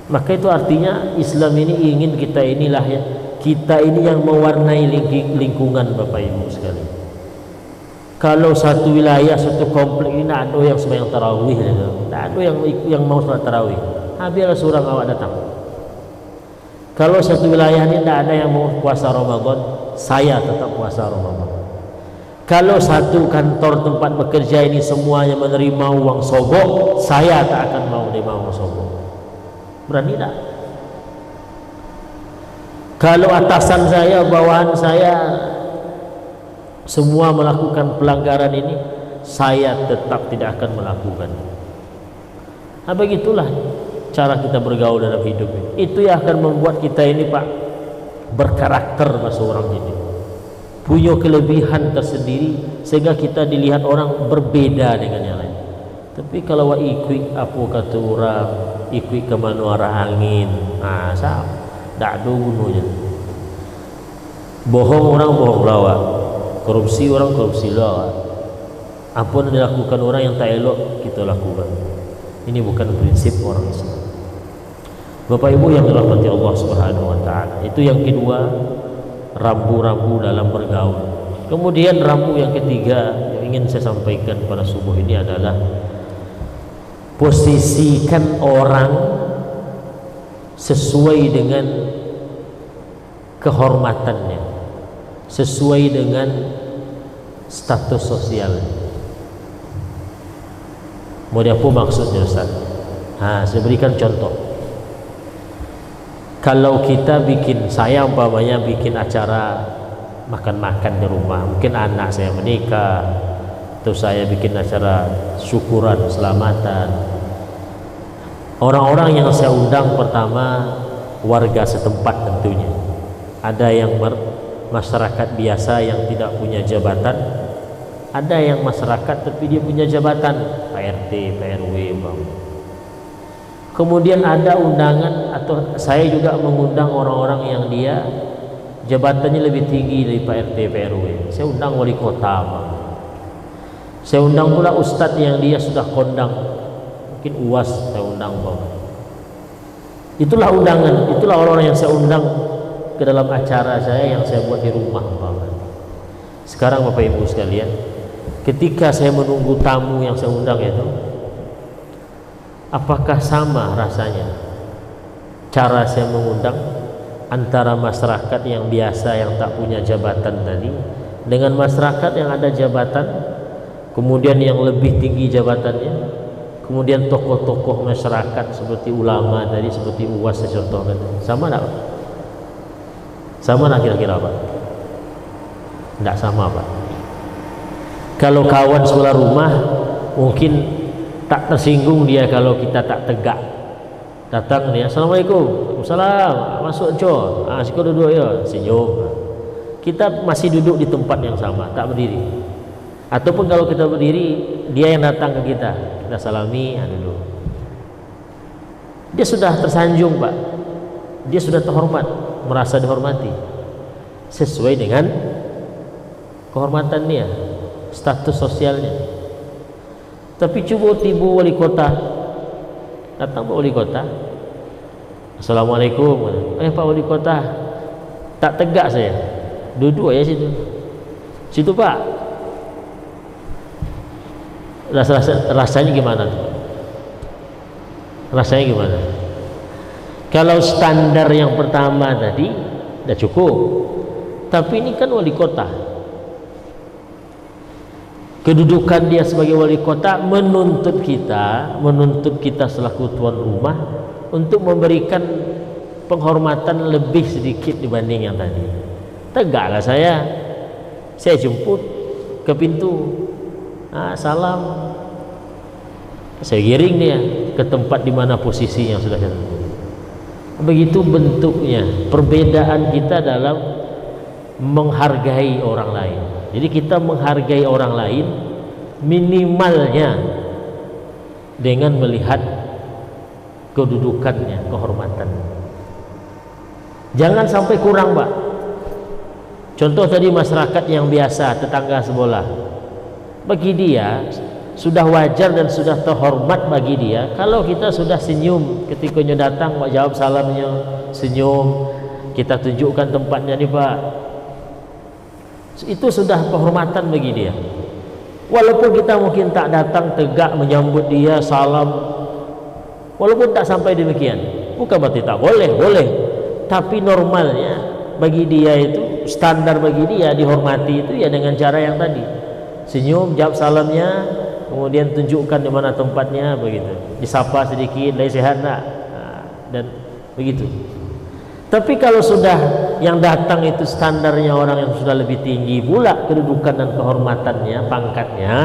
Maka itu artinya Islam ini ingin kita inilah ya, kita ini yang mewarnai lingkungan Bapak Ibu sekalian. Kalau satu wilayah, satu komplek ini tidak ada yang sembahyang tarawih, tidak ada yang mau sholat tarawih, biarlah seorang awak datang. Kalau satu wilayah ini tidak ada yang mau puasa Ramadan, saya tetap puasa Ramadan. Kalau satu kantor tempat bekerja ini semuanya menerima uang sogok, saya tak akan mau menerima uang sogok. Berani tak? Kalau atasan saya, bawahan saya semua melakukan pelanggaran ini, saya tetap tidak akan melakukan. Begitulah cara kita bergaul dalam hidup ini. Itu yang akan membuat kita ini Pak berkarakter bahasa orang ini, punya kelebihan tersendiri sehingga kita dilihat orang berbeda dengan yang lain. Tapi kalau ikut apa kata orang, ikut ke mana arah angin, sah, tak ada gunanya. Bohong orang bohong lawak, korupsi orang korupsi lawak. Apa yang dilakukan orang yang tak elok kita lakukan. Ini bukan prinsip orang Islam. Bapak Ibu yang dirahmati Allah Subhanahu wa taala. Itu yang kedua, rambu-rambu dalam bergaul. Kemudian rambu yang ketiga yang ingin saya sampaikan pada subuh ini adalah posisikan orang sesuai dengan kehormatannya, sesuai dengan status sosialnya. Mau apa maksudnya Ustaz? Saya berikan contoh. Kalau kita saya umpamanya bikin acara makan-makan di rumah, mungkin anak saya menikah, atau saya bikin acara syukuran selamatan. Orang-orang yang saya undang pertama warga setempat tentunya. Ada yang masyarakat biasa yang tidak punya jabatan, ada yang masyarakat tapi dia punya jabatan, Pak RT, Pak RW, Bang. Kemudian ada undangan, atau saya juga mengundang orang-orang yang dia jabatannya lebih tinggi dari Pak RT, Pak RW. Saya undang wali kota, Bang. Saya undang pula ustadz yang dia sudah kondang, mungkin UAS saya undang, Bang. Itulah undangan, itulah orang-orang yang saya undang ke dalam acara saya yang saya buat di rumah, Bang. Sekarang Bapak Ibu sekalian, ketika saya menunggu tamu yang saya undang itu, apakah sama rasanya cara saya mengundang antara masyarakat yang biasa yang tak punya jabatan tadi dengan masyarakat yang ada jabatan, kemudian yang lebih tinggi jabatannya, kemudian tokoh-tokoh masyarakat seperti ulama tadi, seperti UAS saya contohkan, sama tak? Sama tak kira-kira Pak? Tidak sama Pak. Kalau kawan sebelah rumah mungkin tak tersinggung dia kalau kita tak tegak. Datang dia, Assalamualaikum, Waalaikumsalam, masuk Jo, siko duduk ya, senyum. Kita masih duduk di tempat yang sama, tak berdiri. Ataupun kalau kita berdiri, dia yang datang ke kita salami, duduk. Dia sudah tersanjung Pak, dia sudah terhormat, merasa dihormati sesuai dengan kehormatan dia, status sosialnya. Tapi coba tiba wali kota, datang Pak Wali Kota, Assalamualaikum, Pak Wali Kota, tak tegak saya, duduk ya situ Pak. Rasanya gimana tuh? Rasanya gimana? Kalau standar yang pertama tadi udah cukup, tapi ini kan wali kota, kedudukan dia sebagai wali kota menuntut kita selaku tuan rumah untuk memberikan penghormatan lebih sedikit dibanding yang tadi. Tegaklah saya jemput ke pintu, salam, saya giring dia ke tempat di mana posisi yang sudah saya tentukan. Begitu bentuknya perbedaan kita dalam menghargai orang lain. Jadi kita menghargai orang lain minimalnya dengan melihat kedudukannya, kehormatan. Jangan sampai kurang Pak. Contoh tadi masyarakat yang biasa, tetangga sebelah, bagi dia sudah wajar dan sudah terhormat bagi dia kalau kita sudah senyum ketika dia datang, jawab salamnya, senyum, kita tunjukkan tempatnya nih Pak. Itu sudah penghormatan bagi dia. Walaupun kita mungkin tak datang tegak menyambut dia, salam, walaupun tak sampai demikian, bukan berarti tak boleh, boleh. Tapi normalnya bagi dia itu, standar bagi dia dihormati itu ya dengan cara yang tadi, senyum, jawab salamnya, kemudian tunjukkan di mana tempatnya, begitu, disapa sedikit, lagi sehat nak, dan begitu. Tapi kalau sudah yang datang itu standarnya orang yang sudah lebih tinggi pula kedudukan dan kehormatannya, pangkatnya,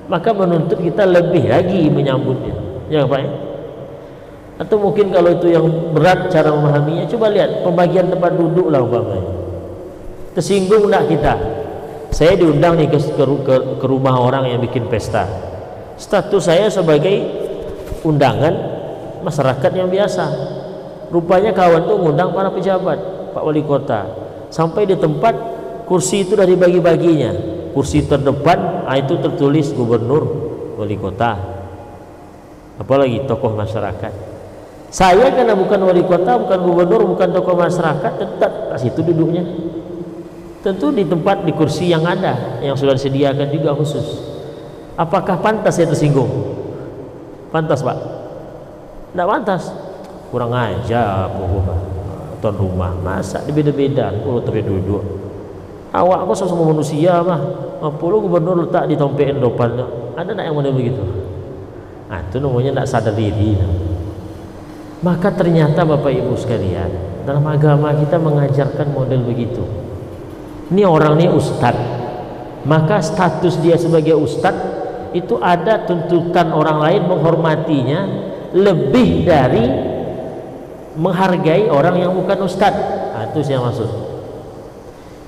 maka menuntut kita lebih lagi menyambutnya, ya Pak ya? Atau mungkin kalau itu yang berat cara memahaminya, coba lihat pembagian tempat duduk lah umpamanya. Tersinggung enggak kita? Saya diundang nih ke rumah orang yang bikin pesta. Status saya sebagai undangan masyarakat yang biasa. Rupanya kawan tuh ngundang para pejabat, Pak Wali Kota. Sampai di tempat kursi itu dari bagi-baginya. Kursi terdepan itu tertulis gubernur, wali kota. Apalagi tokoh masyarakat. Saya karena bukan wali kota, bukan gubernur, bukan tokoh masyarakat, tetap di situ duduknya. Tentu di tempat, di kursi yang ada, yang sudah disediakan juga khusus. Apakah pantas saya tersinggung? Pantas Pak? Tidak pantas. Kurang aja tuan rumah, masa dibeda-beda. Kalau tapi duduk, awak kok sama manusia mah, lu gubernur letak di tompein depannya, ada nak yang model begitu? Itu namanya nak sadar diri. Maka ternyata Bapak Ibu sekalian, dalam agama kita mengajarkan model begitu. Ini orang ini ustadz, maka status dia sebagai ustadz itu ada tuntutan orang lain menghormatinya lebih dari menghargai orang yang bukan ustadz. Itu saya maksud.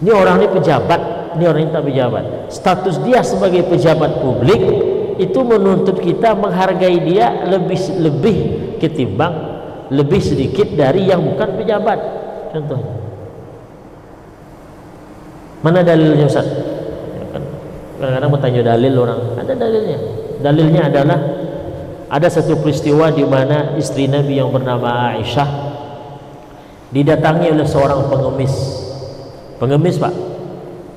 Ini orang ini pejabat, ini orang ini tak pejabat. Status dia sebagai pejabat publik itu menuntut kita menghargai dia lebih ketimbang lebih sedikit dari yang bukan pejabat. Contohnya, mana dalilnya Ustaz? Kadang-kadang bertanya dalil orang, ada dalilnya. Dalilnya adalah ada satu peristiwa di mana istri Nabi yang bernama Aisyah didatangi oleh seorang pengemis. Pengemis Pak.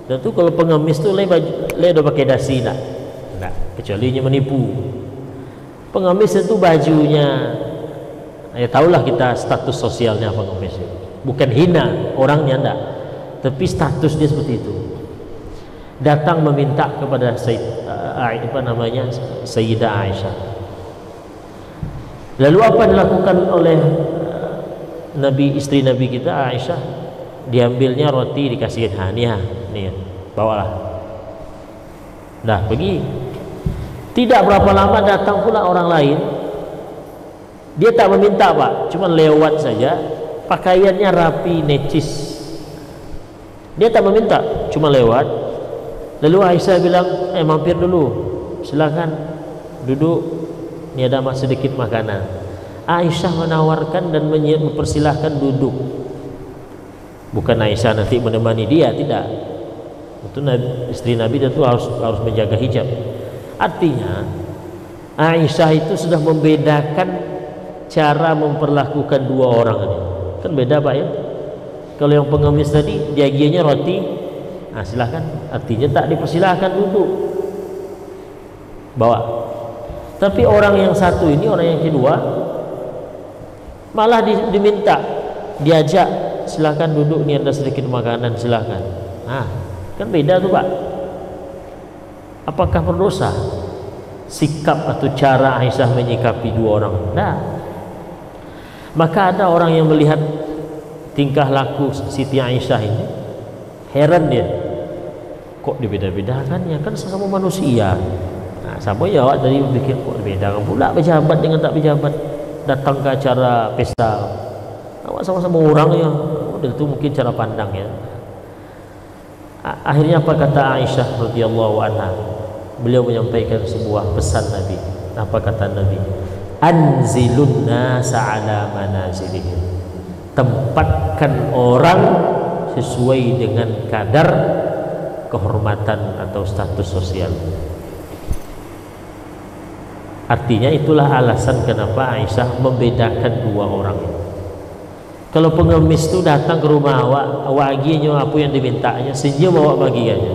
Tentu kalau pengemis itu le udah pakai dasi nak. Nah, kecuali menipu. Pengemis itu bajunya, ya tahulah kita status sosialnya pengemis itu. Bukan hina orangnya enggak, tapi status dia seperti itu. Datang meminta kepada Sayyidah Aisyah. Lalu apa dilakukan oleh istri Nabi kita Aisyah? Diambilnya roti, dikasihin, nih, bawalah. Dah pergi. Tidak berapa lama datang pula orang lain. Dia tak meminta Pak, cuma lewat saja. Pakaiannya rapi, necis. Dia tak meminta, cuma lewat. Lalu Aisyah bilang, mampir dulu, silakan duduk. Ini ada sedikit makanan. Aisyah menawarkan dan mempersilahkan duduk. Bukan Aisyah nanti menemani dia, tidak. Itu istri Nabi tentu harus menjaga hijab. Artinya Aisyah itu sudah membedakan cara memperlakukan dua orang ini. Kan beda Pak ya. Kalau yang pengemis tadi diagiannya roti, silahkan. Artinya tak dipersilahkan duduk, bawa. Tapi orang yang satu ini, orang yang kedua, malah diminta, diajak, silakan duduk, ini ada sedikit makanan, silakan. Kan beda tuh Pak. Apakah berdosa sikap atau cara Aisyah menyikapi dua orang? Nah, maka ada orang yang melihat tingkah laku Siti Aisyah ini, heran dia, kok dibeda-bedakan ya, kan sesama manusia. Sama ya awak tadi pikir kok bedakan pula pejabat dengan tak pejabat datang ke acara pesta. Awak sama-sama orang ya. Itu mungkin cara pandang ya. Akhirnya apa kata Aisyah radhiyallahu anha? Beliau menyampaikan sebuah pesan Nabi. Apa kata Nabi? Anzilun nasa ala manazilihim. Tempatkan orang sesuai dengan kadar kehormatan atau status sosial. Artinya itulah alasan kenapa Aisyah membedakan dua orang ini. Kalau pengemis itu datang ke rumah awak, awak aginya apa yang dimintanya, senyum awak bagiannya.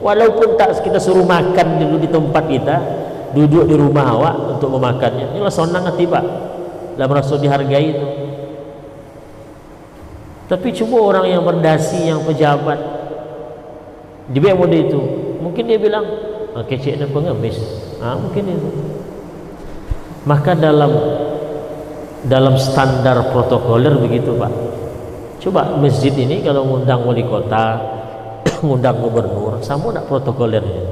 Walaupun tak kita suruh makan dulu di tempat kita, duduk di rumah awak untuk memakannya, inilah senang hati pak, lah merasa dihargai itu. Tapi cuma orang yang berdasi, yang pejabat, dia mode itu, mungkin dia bilang, kecik dan pengemis, mungkin itu. Maka dalam standar protokoler begitu pak. Coba masjid ini kalau ngundang wali kota, ngundang gubernur, sama tidak protokolernya,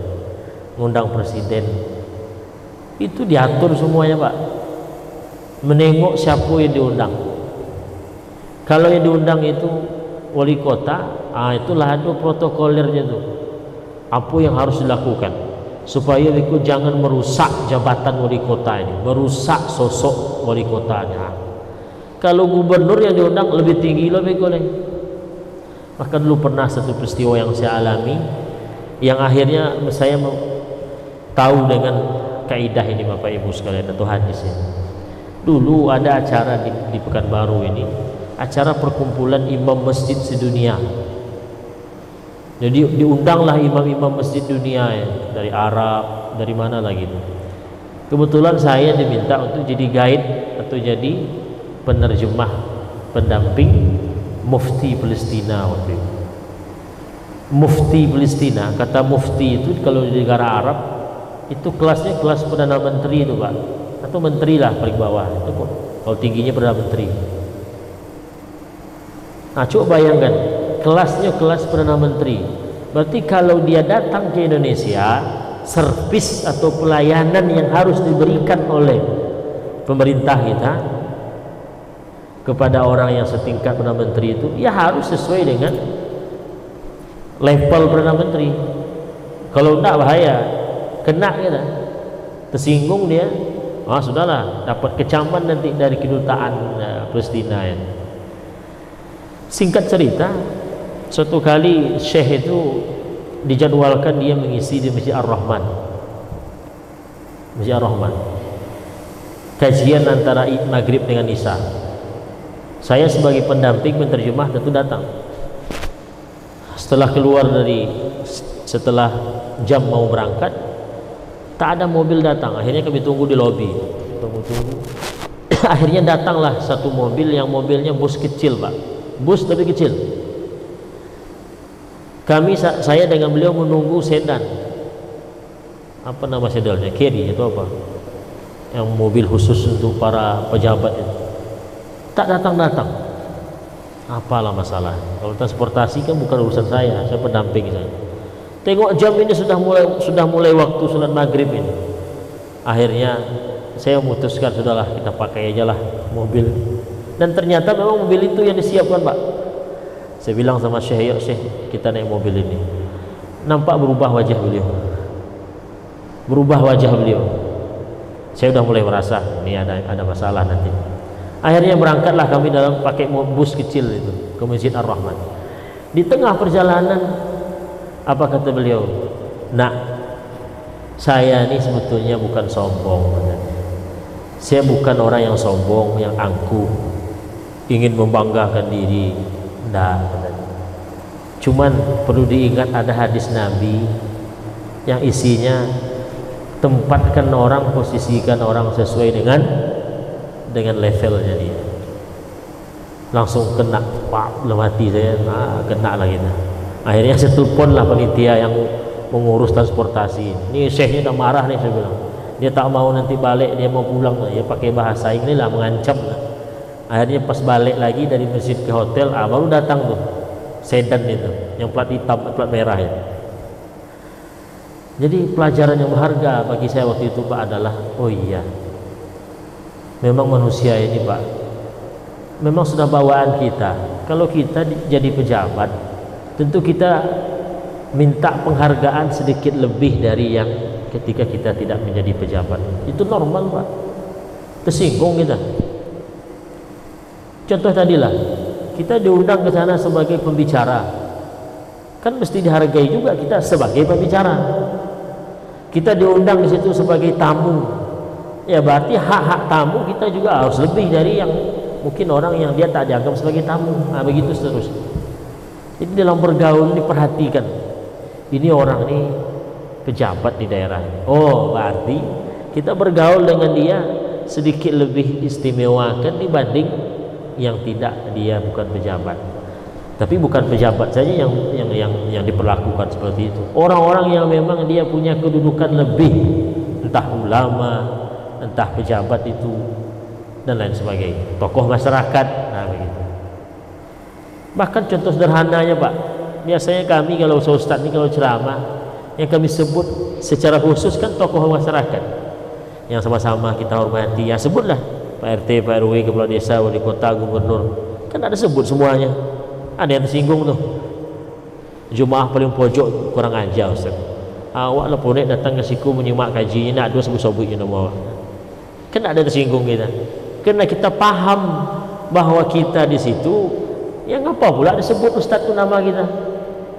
ngundang presiden, itu diatur semuanya pak. Menengok siapa yang diundang. Kalau yang diundang itu wali kota, itulah ada protokolernya tuh, apa yang harus dilakukan supaya itu jangan merusak jabatan wali kota ini, merusak sosok wali kotanya. Kalau gubernur yang diundang lebih tinggi lebih boleh. Maka dulu pernah satu peristiwa yang saya alami, yang akhirnya saya tahu dengan kaidah ini Bapak Ibu sekalian atau hadis ini. Dulu ada acara di Pekanbaru ini, acara perkumpulan imam masjid sedunia. Jadi diundanglah imam-imam masjid dunia ya, dari Arab, dari mana lagi. Kebetulan saya diminta untuk jadi guide atau jadi penerjemah, pendamping mufti Palestina waktu itu. Mufti Palestina, kata mufti itu kalau di negara Arab itu kelasnya kelas perdana menteri itu pak, atau menteri lah paling bawah itu kok. Kalau tingginya perdana menteri. Nah coba bayangkan, kelasnya kelas perdana menteri. Berarti kalau dia datang ke Indonesia, servis atau pelayanan yang harus diberikan oleh pemerintah kita kepada orang yang setingkat perdana menteri itu, ya harus sesuai dengan level perdana menteri. Kalau tidak bahaya, kena kita, tersinggung dia, sudahlah, dapat kecaman nanti dari kedutaan Palestina ya. Singkat cerita, suatu kali Syekh itu dijadwalkan dia mengisi di Masjid Ar-Rahman. Masjid Ar-Rahman. Kajian antara maghrib dengan isya. Saya sebagai pendamping penterjemah tentu datang. Setelah jam mau berangkat, tak ada mobil datang. Akhirnya kami tunggu di lobi. Tunggu. Akhirnya datanglah satu mobil yang mobilnya bus kecil pak. Bus tapi kecil. Saya dengan beliau menunggu sedan. Apa nama sedannya? Carry itu apa? Yang mobil khusus untuk para pejabat itu. Tak datang. Apalah masalah? Kalau transportasi kan bukan urusan saya pendamping saya. Tengok jam ini sudah mulai waktu sholat maghrib ini. Akhirnya saya memutuskan sudahlah kita pakai aja lah mobil. Dan ternyata memang mobil itu yang disiapkan pak. Saya bilang sama Syekh, Syekh kita naik mobil ini. Nampak berubah wajah beliau. Saya sudah mulai merasa ini ada masalah nanti. Akhirnya berangkatlah kami dalam pakai bus kecil itu ke Masjid Ar-Rahman. Di tengah perjalanan, apa kata beliau? Nak, saya ini sebetulnya bukan sombong. Saya bukan orang yang sombong, yang angkuh, ingin membanggakan diri. Tidak. Cuman perlu diingat ada hadis Nabi yang isinya tempatkan orang, posisikan orang sesuai dengan levelnya dia. Langsung kena pak dalam hati saya, kena lagi. Akhirnya saya teleponlah panitia yang mengurus transportasi. Ini syekhnya udah marah nih, saya bilang. Dia tak mau nanti balik, dia mau pulang. Ya pakai bahasa ini lah, mengancam lah. Akhirnya pas balik lagi dari masjid ke hotel, baru datang tuh sedan itu, yang plat hitam, plat merah ya. Jadi pelajaran yang berharga bagi saya waktu itu pak adalah, oh iya, memang manusia ini pak, memang sudah bawaan kita. Kalau kita jadi pejabat, tentu kita minta penghargaan sedikit lebih dari yang ketika kita tidak menjadi pejabat. Itu normal pak, tersinggung kita. Contoh tadilah, kita diundang ke sana sebagai pembicara, kan mesti dihargai juga kita sebagai pembicara. Kita diundang di situ sebagai tamu, ya berarti hak-hak tamu kita juga harus lebih dari yang mungkin orang yang dia tak dianggap sebagai tamu. Nah, begitu seterusnya. Jadi dalam bergaul diperhatikan, ini orang ini pejabat di daerah ini. Oh, berarti kita bergaul dengan dia sedikit lebih istimewakan dibanding yang tidak, dia bukan pejabat. Tapi bukan pejabat saja yang diperlakukan seperti itu. Orang-orang yang memang dia punya kedudukan lebih, entah ulama, entah pejabat itu dan lain sebagainya, tokoh masyarakat. Nah, begitu. Bahkan contoh sederhananya, Pak, biasanya kami kalau ustaz ini kalau ceramah yang kami sebut secara khusus kan tokoh masyarakat yang sama-sama kita hormati. Ya sebutlah Pak RT, Pak RW, kepala desa, wali kota, gubernur, kan ada sebut semuanya. Ada yang tersinggung tuh, jemaah paling pojok kurang ajar Ustaz, awak lah ponek datang ke siku menyimak kaji, nak dua sebut-sebut nama awak, kan ada tersinggung kita. Karena kita paham bahwa kita di situ, yang apa pula disebut Ustaz itu nama kita,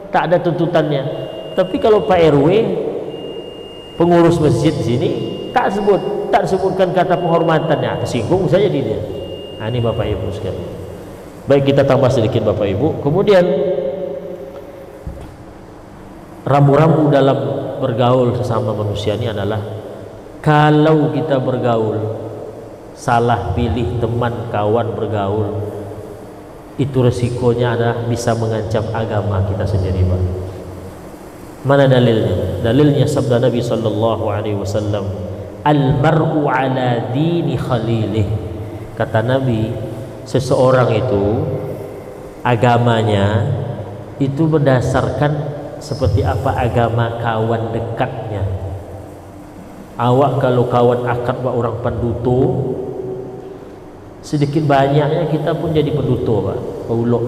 tak ada tuntutannya. Tapi kalau Pak RW, pengurus masjid di sini, tak disebutkan kata penghormatannya, tersinggung saja dia. Nah, ini Bapak Ibu sekalian. Baik, kita tambah sedikit Bapak Ibu. Kemudian rambu-rambu dalam bergaul sesama manusia ini adalah kalau kita bergaul salah pilih teman kawan bergaul, itu resikonya adalah bisa mengancam agama kita sendiri, Pak. Mana dalilnya? Dalilnya sabda Nabi sallallahu alaihi wasallam, al-mar'u ala dini khalilih. Kata Nabi, seseorang itu agamanya itu berdasarkan seperti apa agama kawan dekatnya. Awak kalau kawan akrab orang penduto, sedikit banyaknya kita pun jadi penduto, Pak, peulok.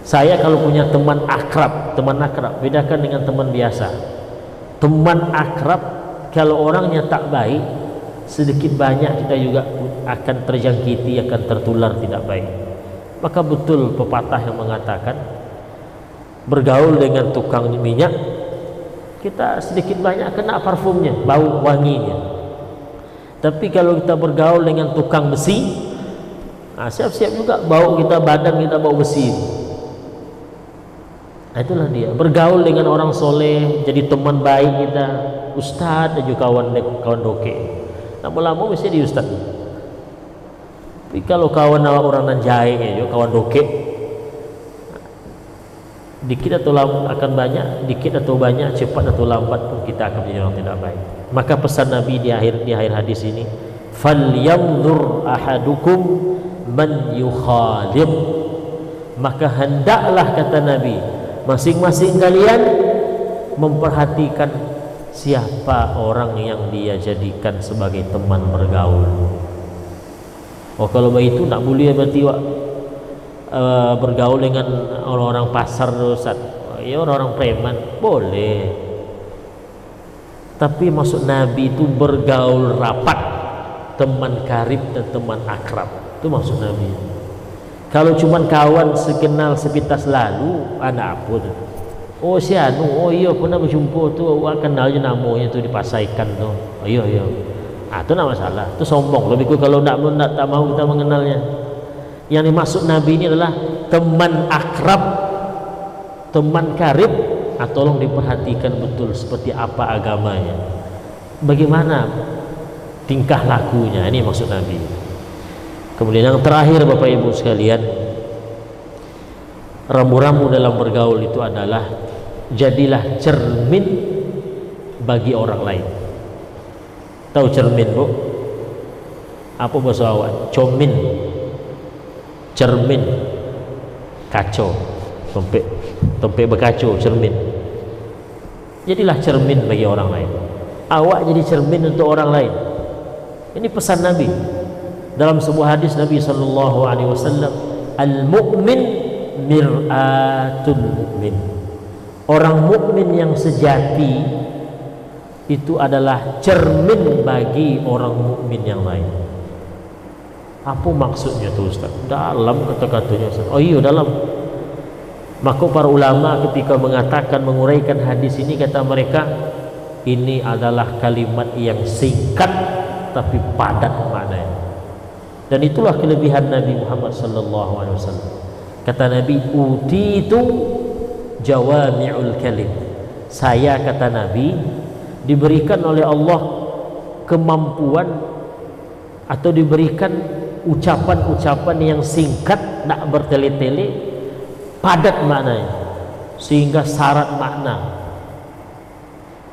Saya kalau punya teman akrab, bedakan dengan teman biasa. Teman akrab kalau orangnya tak baik, sedikit banyak kita juga akan terjangkiti, akan tertular tidak baik. Maka betul pepatah yang mengatakan bergaul dengan tukang minyak, kita sedikit banyak kena parfumnya, bau wanginya. Tapi kalau kita bergaul dengan tukang besi, nah, siap-siap juga bau kita, badan kita bau besi. Nah, itulah dia bergaul dengan orang soleh, jadi teman baik kita, ustaz dan juga kawan doke. Lama-lama mesti di ustaz. Tapi kalau kawan orang nan jahe ya, kawan doke, dikit atau akan banyak, dikit atau banyak, cepat atau lambat pun kita akan menjadi orang tidak baik. Maka pesan Nabi di akhir hadis ini, falyanzur ahadukum man yukhalid. Maka hendaklah, kata Nabi, masing-masing kalian memperhatikan siapa orang yang dia jadikan sebagai teman bergaul. Oh, kalau begitu tak boleh berarti bergaul dengan orang-orang pasar, Ustaz. Ya, orang-orang preman boleh. Tapi maksud Nabi itu bergaul rapat, teman karib dan teman akrab. Itu maksud Nabi. Kalau cuma kawan sekenal sepintas lalu, ada apa tuh? Oh, si anu, oh iya pernah berjumpa tu, awak kenal je namanya tu di Pasaikan tu. Oh iya. Ah, tu nak masalah. Tu sombong. Lebih kurang kalau tak mau kita mengenalnya. Yang dimaksud Nabi ini adalah teman akrab, teman karib. Tolong diperhatikan betul seperti apa agamanya, bagaimana tingkah lakunya. Ini maksud Nabi. Kemudian yang terakhir Bapak Ibu sekalian, rambu-rambu dalam bergaul itu adalah jadilah cermin bagi orang lain. Tahu cermin, Bu? Apa bahasa awak? Comin, cermin, kacau, tempe berkacu, cermin. Jadilah cermin bagi orang lain. Awak jadi cermin untuk orang lain. Ini pesan Nabi. Dalam sebuah hadis Nabi sallallahu alaihi wasallam, al-mu'min mir'atul mu'min. Orang mukmin yang sejati itu adalah cermin bagi orang mukmin yang lain. Apa maksudnya tuh, Ustaz? Dalam kata-katanya, Ustaz. Oh iya, dalam. Maka para ulama ketika mengatakan, menguraikan hadis ini, kata mereka, ini adalah kalimat yang singkat tapi padat maknanya. Dan itulah kelebihan Nabi Muhammad sallallahu alaihi wasallam. Kata Nabi, utitu jawami'ul kalim. Saya, kata Nabi, diberikan oleh Allah kemampuan atau diberikan ucapan-ucapan yang singkat, tak bertele-tele, padat maknanya, sehingga syarat makna.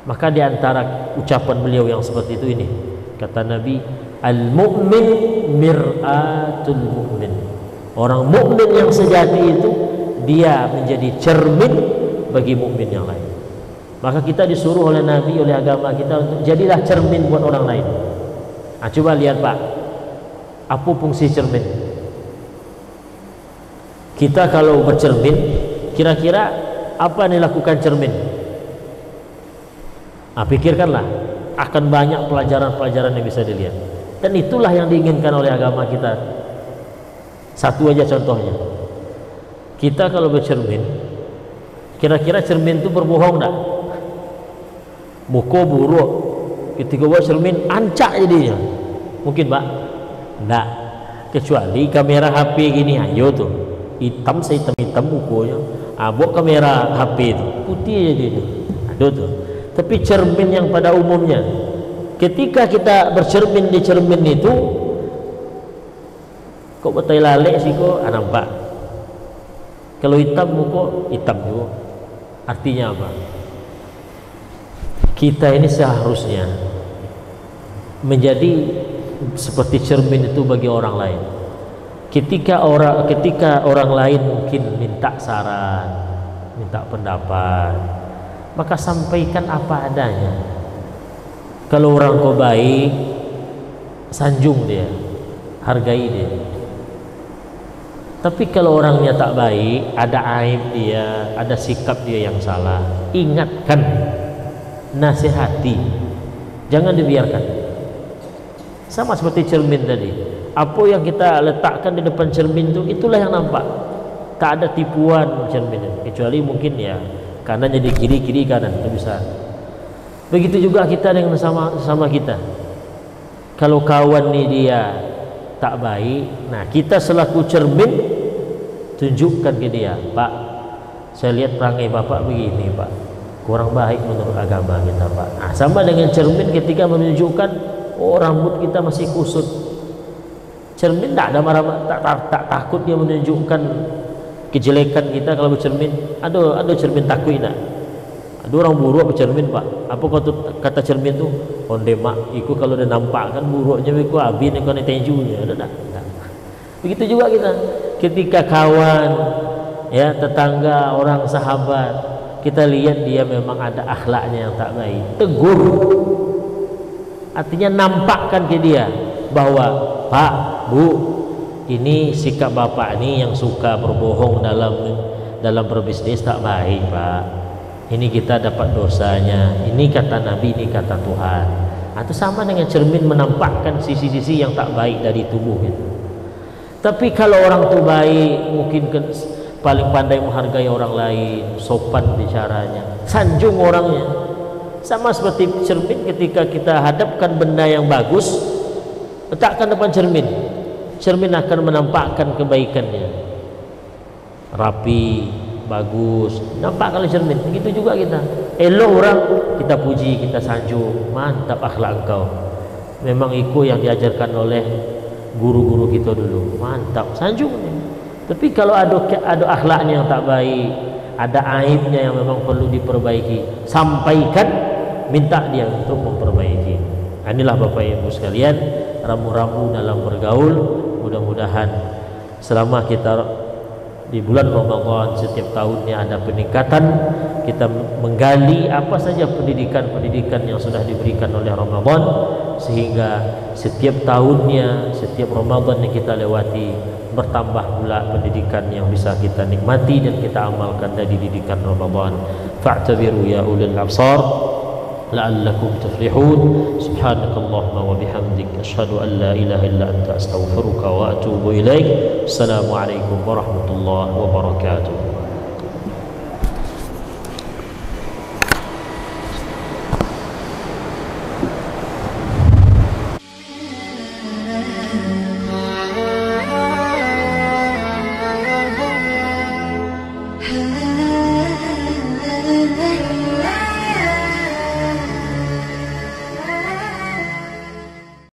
Maka di antara ucapan beliau yang seperti itu ini, kata Nabi, al-mu'min mir'atul mu'min. Orang mukmin yang sejati itu dia menjadi cermin bagi mukmin yang lain. Maka kita disuruh oleh Nabi, oleh agama kita untuk jadilah cermin buat orang lain. Nah, coba lihat Pak, apa fungsi cermin? Kita kalau bercermin, kira-kira apa yang dilakukan cermin? Nah, pikirkanlah, akan banyak pelajaran-pelajaran yang bisa dilihat. Dan itulah yang diinginkan oleh agama kita. Satu aja contohnya, kita kalau bercermin, kira-kira cermin itu berbohong tak? Muka buruk, ketika buat cermin ancak jadinya. Mungkin Pak? Enggak. Kecuali kamera HP gini, ayo tuh hitam sehitam-hitam mukanya. Buat kamera HP itu putih aja jadinya. Aduh tuh. Tapi cermin yang pada umumnya, ketika kita bercermin di cermin itu, kok betai lalek sih kok nampak. Kalau hitam muka hitam juga. Artinya apa? Kita ini seharusnya menjadi seperti cermin itu bagi orang lain. Ketika orang lain mungkin minta saran, minta pendapat, maka sampaikan apa adanya. Kalau orang kau baik, sanjung dia, hargai dia. Tapi kalau orangnya tak baik, ada aib dia, ada sikap dia yang salah, ingatkan, nasihati, jangan dibiarkan. Sama seperti cermin tadi, apa yang kita letakkan di depan cermin itu, itulah yang nampak. Tak ada tipuan cermin itu, kecuali mungkin ya kanan jadi kiri, kiri kanan, itu bisa. Begitu juga kita dengan sama kita. Kalau kawan nih dia tak baik, nah kita selaku cermin tunjukkan ke dia, Pak, saya lihat perangai Bapak begini Pak, kurang baik menurut agama kita Pak. Nah, sama dengan cermin ketika menunjukkan, oh rambut kita masih kusut. Cermin tak ada marah, tak takut dia menunjukkan kejelekan kita kalau bercermin. Aduh cermin takut tak? Aduh orang buruk bercermin Pak. Apa kata cermin tu? Onde mak, iku kalau dia nampak kan buruknya, iku abin, iku ni tenjunya. Ada tak? Begitu juga kita. Ketika kawan, ya tetangga, orang sahabat, kita lihat dia memang ada akhlaknya yang tak baik, tegur. Artinya nampakkan ke dia bahwa Pak, Bu, ini sikap Bapak ini yang suka berbohong dalam berbisnis tak baik Pak. Ini kita dapat dosanya. Ini kata Nabi, ini kata Tuhan. Itu sama dengan cermin menampakkan sisi-sisi yang tak baik dari tubuh kita. Tapi kalau orang tu baik, mungkin paling pandai menghargai orang lain, sopan bicaranya, sanjung orangnya. Sama seperti cermin, ketika kita hadapkan benda yang bagus, letakkan depan cermin, cermin akan menampakkan kebaikannya, rapi, bagus, nampak kalau cermin. Begitu juga kita, elok orang kita puji, kita sanjung, mantap akhlak engkau, memang itu yang diajarkan oleh guru-guru kita dulu, mantap, sanjung. Tapi kalau ada akhlaknya yang tak baik, ada aibnya yang memang perlu diperbaiki, sampaikan, minta dia untuk memperbaiki. Inilah Bapak Ibu sekalian, ramu-ramu dalam bergaul. Mudah-mudahan selama kita di bulan Ramadan, setiap tahunnya ada peningkatan, kita menggali apa saja pendidikan-pendidikan yang sudah diberikan oleh Ramadan, sehingga setiap tahunnya, setiap Ramadan yang kita lewati, bertambah pula pendidikan yang bisa kita nikmati dan kita amalkan dari didikan Ramadan. Fa'tabiru ya ulil absar la'allakum tuflihun. Subhanakallahumma wa bihamdik, asyhadu an la ilaha illa anta, astaghfiruka wa atubu ilaik. Assalamualaikum warahmatullahi wabarakatuh.